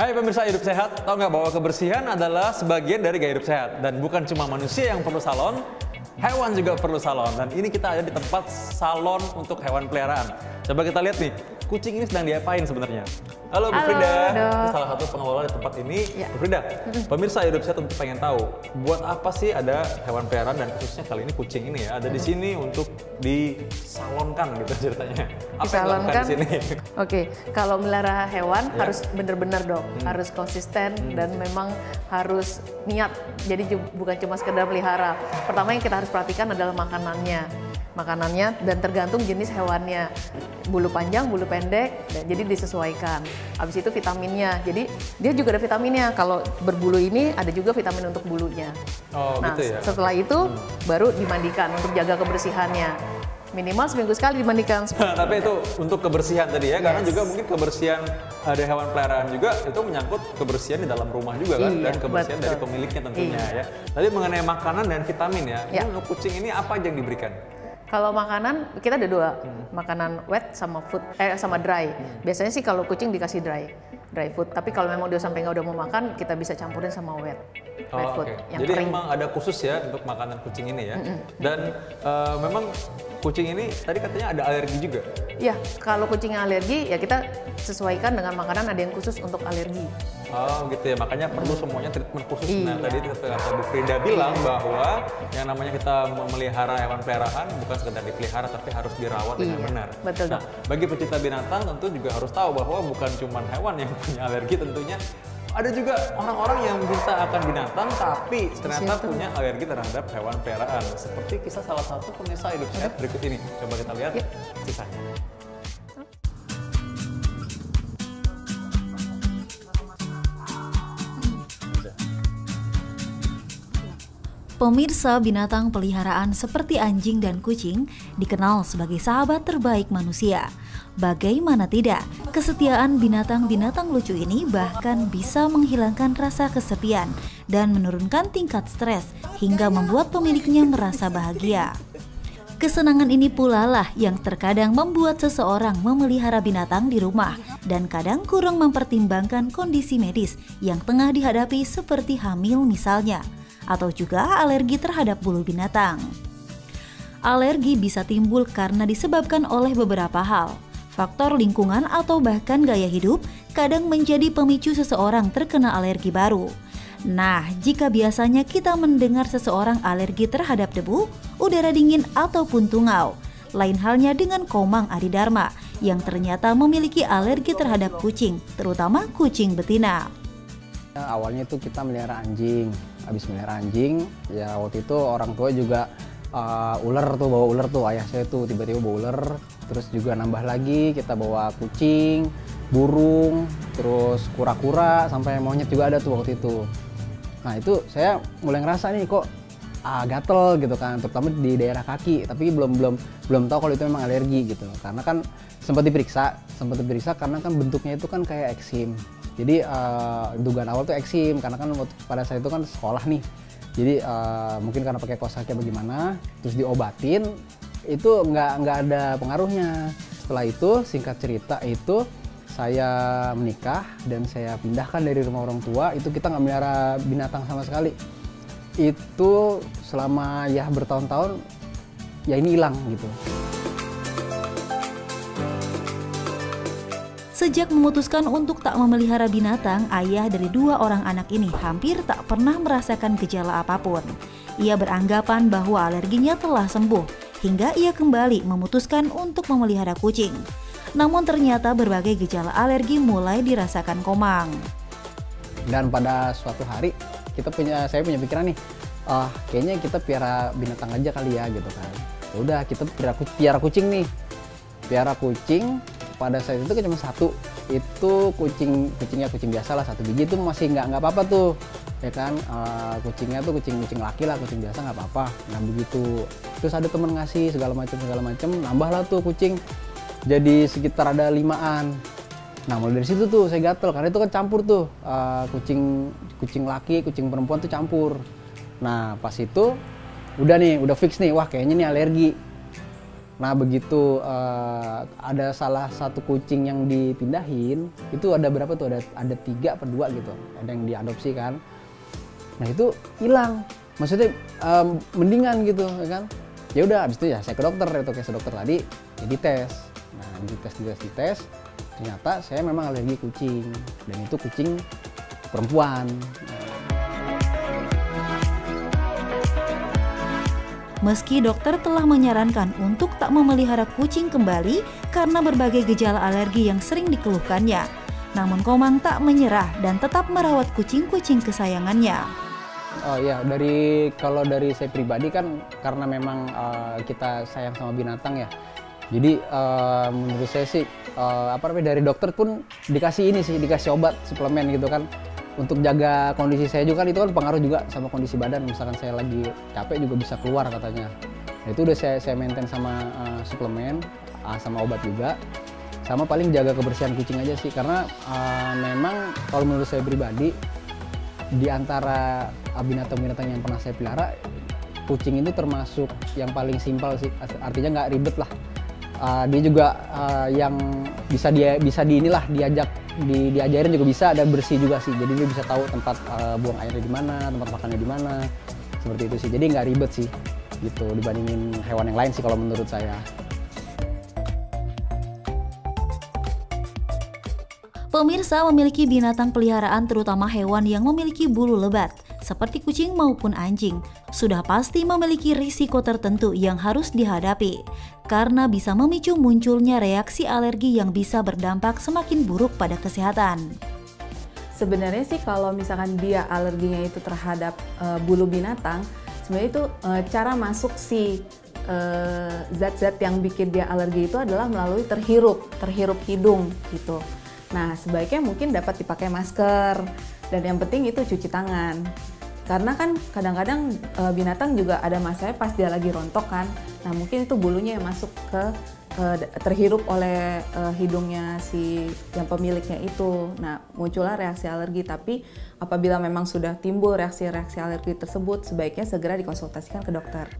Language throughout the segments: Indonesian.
Hai pemirsa Hidup Sehat, tahu nggak bahwa kebersihan adalah sebagian dari gaya hidup sehat? Dan bukan cuma manusia yang perlu salon, hewan juga perlu salon. Dan ini kita ada di tempat salon untuk hewan peliharaan. Coba kita lihat nih, kucing ini sedang diapain sebenarnya? Halo Bu Frida, ini salah satu pengelola di tempat ini. Bu Frida, pemirsa Hidup Sehat tentu pengen tahu, buat apa sih ada hewan peliharaan dan khususnya kali ini kucing ini ya, ada di sini untuk disalonkan gitu ceritanya. Apa yang dilakukan di sini? Oke, kalau melihara hewan harus bener-bener dong, harus konsisten dan memang harus niat. Jadi bukan cuma sekedar pelihara. Pertama yang kita harus perhatikan adalah makanannya dan tergantung jenis hewannya, bulu panjang, bulu pendek, dan jadi disesuaikan. Habis itu vitaminnya, jadi dia juga ada vitaminnya. Kalau berbulu ini ada juga vitamin untuk bulunya. Oh, nah, gitu ya? Setelah itu baru dimandikan untuk jaga kebersihannya. Minimal seminggu sekali dimandikan. Tapi itu untuk kebersihan tadi ya, karena juga mungkin kebersihan ada hewan peliharaan juga itu menyangkut kebersihan di dalam rumah juga kan, dan kebersihan dari pemiliknya tentunya ya. Tadi mengenai makanan dan vitamin ya, untuk kucing ini apa aja yang diberikan? Kalau makanan kita ada dua, makanan wet sama sama dry. Biasanya sih kalau kucing dikasih dry food. Tapi kalau memang dia sampai nggak udah mau makan, kita bisa campurin sama wet food yang jadi kering. memang ada khusus ya untuk makanan kucing ini ya. Dan memang kucing ini tadi katanya ada alergi juga. Iya, kalau kucing yang alergi ya kita sesuaikan dengan makanan ada yang khusus untuk alergi. Oh gitu ya, makanya perlu semuanya treatment khusus. Nah tadi kata Bu Frida bilang bahwa yang namanya kita memelihara hewan peliharaan bukan sekedar dipelihara tapi harus dirawat dengan benar. Betul. Nah bagi pecinta binatang tentu juga harus tahu bahwa bukan cuma hewan yang punya alergi tentunya. Ada juga orang-orang yang cinta akan binatang tapi ternyata punya alergi terhadap hewan peliharaan. Seperti kisah salah satu pemirsa Hidup Sehat berikut ini. Coba kita lihat kisahnya. Pemirsa, binatang peliharaan seperti anjing dan kucing dikenal sebagai sahabat terbaik manusia. Bagaimana tidak, kesetiaan binatang-binatang lucu ini bahkan bisa menghilangkan rasa kesepian dan menurunkan tingkat stres hingga membuat pemiliknya merasa bahagia. Kesenangan ini pula lah yang terkadang membuat seseorang memelihara binatang di rumah dan kadang kurang mempertimbangkan kondisi medis yang tengah dihadapi seperti hamil misalnya, atau juga alergi terhadap bulu binatang. Alergi bisa timbul karena disebabkan oleh beberapa hal. Faktor lingkungan atau bahkan gaya hidup kadang menjadi pemicu seseorang terkena alergi baru. Nah, jika biasanya kita mendengar seseorang alergi terhadap debu, udara dingin ataupun tungau, lain halnya dengan Komang Adidharma yang ternyata memiliki alergi terhadap kucing, terutama kucing betina. Awalnya itu kita melihara anjing, habis melihara anjing, ya waktu itu orang tua juga bawa ular tuh, ayah saya tuh tiba-tiba bawa ular, terus juga nambah lagi kita bawa kucing, burung, terus kura-kura, sampai monyet juga ada tuh waktu itu. Nah itu saya mulai ngerasa nih kok gatel gitu kan, terutama di daerah kaki, tapi belum tahu kalau itu memang alergi gitu, karena kan sempat diperiksa karena kan bentuknya itu kan kayak eksim. Jadi dugaan awal tuh eksim karena kan pada saat itu kan sekolah nih. Jadi mungkin karena pakai kaos kaki bagaimana, terus diobatin itu nggak ada pengaruhnya. Setelah itu singkat cerita itu saya menikah dan saya pindahkan dari rumah orang tua. Itu kita nggak melihara binatang sama sekali. Itu selama ya bertahun-tahun ya ini hilang gitu. Sejak memutuskan untuk tak memelihara binatang, ayah dari 2 orang anak ini hampir tak pernah merasakan gejala apapun. Ia beranggapan bahwa alerginya telah sembuh, hingga ia kembali memutuskan untuk memelihara kucing. Namun ternyata berbagai gejala alergi mulai dirasakan Komang. Dan pada suatu hari saya punya pikiran nih, kayaknya kita piara binatang aja kali ya gitu kan. Udah kita piara kucing nih, piara kucing. Pada saat itu kan cuma satu, itu kucingnya kucing biasa lah, 1 biji itu masih nggak apa-apa tuh, ya kan. Kucingnya tuh kucing laki lah, kucing biasa nggak apa-apa. Nah begitu, terus ada temen ngasih segala macam, nambah lah tuh kucing, jadi sekitar ada 5-an. Nah mulai dari situ tuh saya gatel, karena itu kan campur tuh, kucing laki, kucing perempuan tuh campur. Nah pas itu udah fix nih, wah kayaknya nih alergi. Nah begitu ada salah satu kucing yang dipindahin, itu ada berapa tuh, ada 3 atau 2 gitu, ada yang diadopsi kan. Nah itu hilang, maksudnya mendingan gitu, ya kan. Ya udah, abis itu ya saya ke dokter, itu kayak dokter tadi, ya dites. Nah dites, ternyata saya memang alergi kucing, dan itu kucing perempuan. Meski dokter telah menyarankan untuk tak memelihara kucing kembali karena berbagai gejala alergi yang sering dikeluhkannya, namun Komang tak menyerah dan tetap merawat kucing-kucing kesayangannya. Oh iya, kalau dari saya pribadi kan karena memang kita sayang sama binatang ya. Jadi menurut saya sih dari dokter pun dikasih obat, suplemen gitu kan. Untuk jaga kondisi saya juga kan, itu kan pengaruh juga sama kondisi badan. Misalkan saya lagi capek juga bisa keluar katanya. Nah, itu udah saya maintain sama suplemen, sama obat juga. Sama paling jaga kebersihan kucing aja sih. Karena memang kalau menurut saya pribadi, di antara binatang-binatang yang pernah saya pelihara, kucing itu termasuk yang paling simpel sih. Artinya nggak ribet lah. Dia juga yang bisa diajarin juga bisa, dan bersih juga sih. Jadi dia bisa tahu tempat buang airnya di mana, tempat makannya di mana, seperti itu sih. Jadi nggak ribet sih, gitu dibandingin hewan yang lain sih kalau menurut saya. Pemirsa, memiliki binatang peliharaan terutama hewan yang memiliki bulu lebat, seperti kucing maupun anjing, sudah pasti memiliki risiko tertentu yang harus dihadapi, karena bisa memicu munculnya reaksi alergi yang bisa berdampak semakin buruk pada kesehatan. Sebenarnya sih kalau misalkan dia alerginya itu terhadap bulu binatang, sebenarnya itu cara masuk si zat-zat yang bikin dia alergi itu adalah melalui terhirup hidung gitu. Nah, sebaiknya mungkin dapat dipakai masker, dan yang penting itu cuci tangan. Karena kan kadang-kadang binatang juga ada masanya pas dia lagi rontok kan. Nah, mungkin itu bulunya yang masuk ke terhirup oleh hidungnya si yang pemiliknya itu. Nah, muncullah reaksi alergi. Tapi apabila memang sudah timbul reaksi-reaksi alergi tersebut, sebaiknya segera dikonsultasikan ke dokter.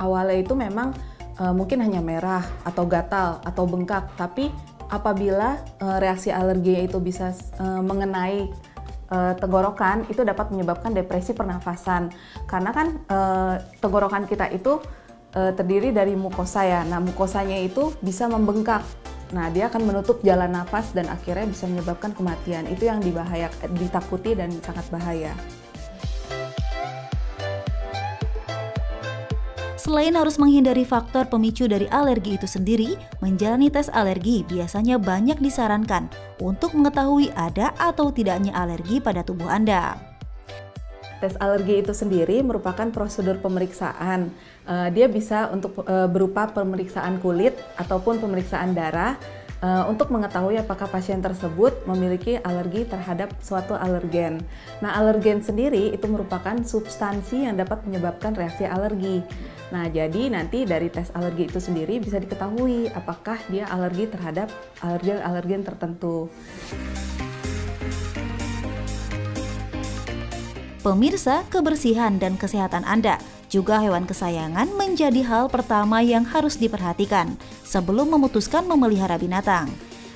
Awalnya itu memang mungkin hanya merah atau gatal atau bengkak, tapi apabila reaksi alergi itu bisa mengenai tenggorokan, itu dapat menyebabkan depresi pernafasan. Karena kan tenggorokan kita itu terdiri dari mukosa ya. Nah, mukosanya itu bisa membengkak. Nah, dia akan menutup jalan nafas dan akhirnya bisa menyebabkan kematian. Itu yang ditakuti dan sangat bahaya. Selain harus menghindari faktor pemicu dari alergi itu sendiri, menjalani tes alergi biasanya banyak disarankan untuk mengetahui ada atau tidaknya alergi pada tubuh Anda. Tes alergi itu sendiri merupakan prosedur pemeriksaan. Dia bisa berupa pemeriksaan kulit ataupun pemeriksaan darah untuk mengetahui apakah pasien tersebut memiliki alergi terhadap suatu alergen. Nah, alergen sendiri itu merupakan substansi yang dapat menyebabkan reaksi alergi. Nah, jadi nanti dari tes alergi itu sendiri bisa diketahui apakah dia alergi terhadap alergen tertentu. Pemirsa, kebersihan dan kesehatan Anda, juga hewan kesayangan menjadi hal pertama yang harus diperhatikan sebelum memutuskan memelihara binatang.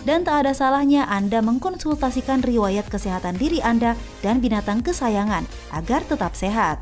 Dan tak ada salahnya Anda mengkonsultasikan riwayat kesehatan diri Anda dan binatang kesayangan agar tetap sehat.